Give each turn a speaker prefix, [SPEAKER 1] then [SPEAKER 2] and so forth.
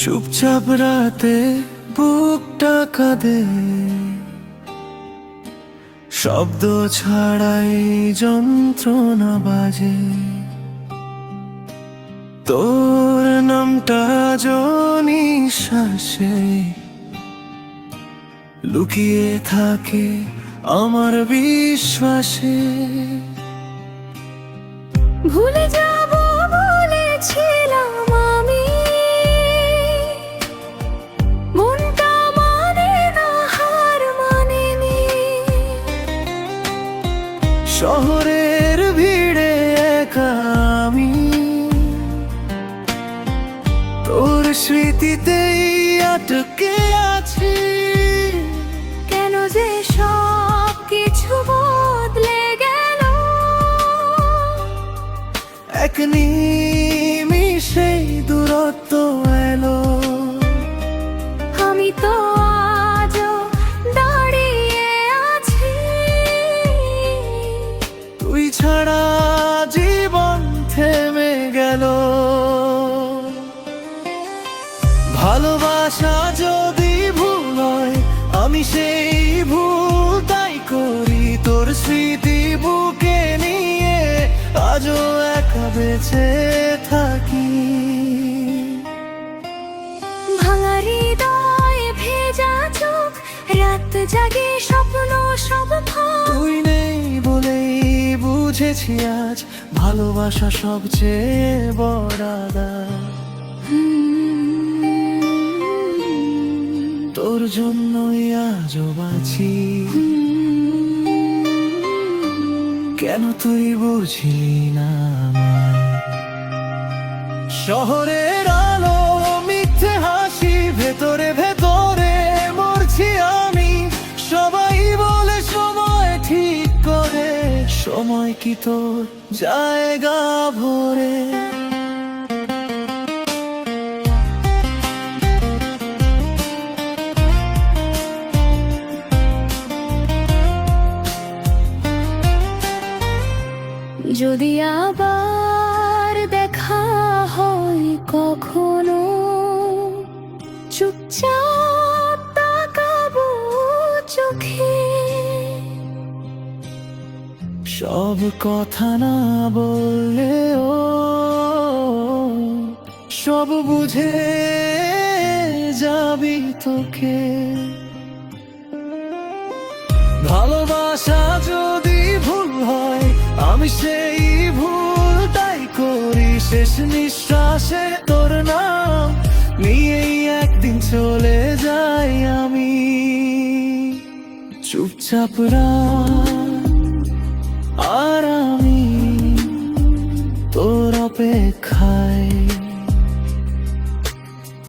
[SPEAKER 1] চুপচাপ রাতে বুকটা কাঁদে, শব্দ ছাড়াই যন্ত্রণা বাজে। তোর নামটা নিঃশ্বাসে লুকিয়ে থাকে আমার বিশ্বাসে।
[SPEAKER 2] ভুলে যাব বলেছিলাম আমি, মনটা মানে না হার মানেনি।
[SPEAKER 1] শহরের ভিড়ে একা আমি, তোর স্মৃতিতেই আটকে আছি।
[SPEAKER 2] কেন যে সব কিছু বদলে গেল,
[SPEAKER 1] এক নিমিষেই দূরত্ব এলো।
[SPEAKER 2] আমি তো আজও দাঁড়িয়ে আছি।
[SPEAKER 1] তুই ছাড়া জীবন থেমে গেল। ভালোবাসা যদি ভুল হয়, আমি সেই ভুল তাই করি। তোর স্মৃতি বুকে নিয়ে আজও একা বেঁচে থাকি।
[SPEAKER 2] ভাঙা হৃদয়, ভেজা চোখ, রাত জাগে স্বপ্ন সব ভাঙ।
[SPEAKER 1] তুই নেই বলেই বুঝেছি আজ ভালোবাসা সবচেয়ে বড় দায়। তোর জন্যই আজও বাঁচি। কেন তুই বুঝলি না আমায়? শহরের আলো, মিথ্যে হাসি, ভেতরে ভেতরে মরছি আমি। সবাই বলে সময় ঠিক করে, সময় কি তোর জায়গা ভরে?
[SPEAKER 2] যদি আবার দেখা হয় কখনো, চুপচাপ তাকাবো চোখে।
[SPEAKER 1] সব কথা না বললেও সব বুঝে যাবি তোকে। ভালোবাসা যদি ভুল হয়, আমি সেই ভুল তাই করি। শেষ নিঃশ্বাসে তোর নাম নিয়েই একদিন চলে যাই আমি। চুপচাপ রাত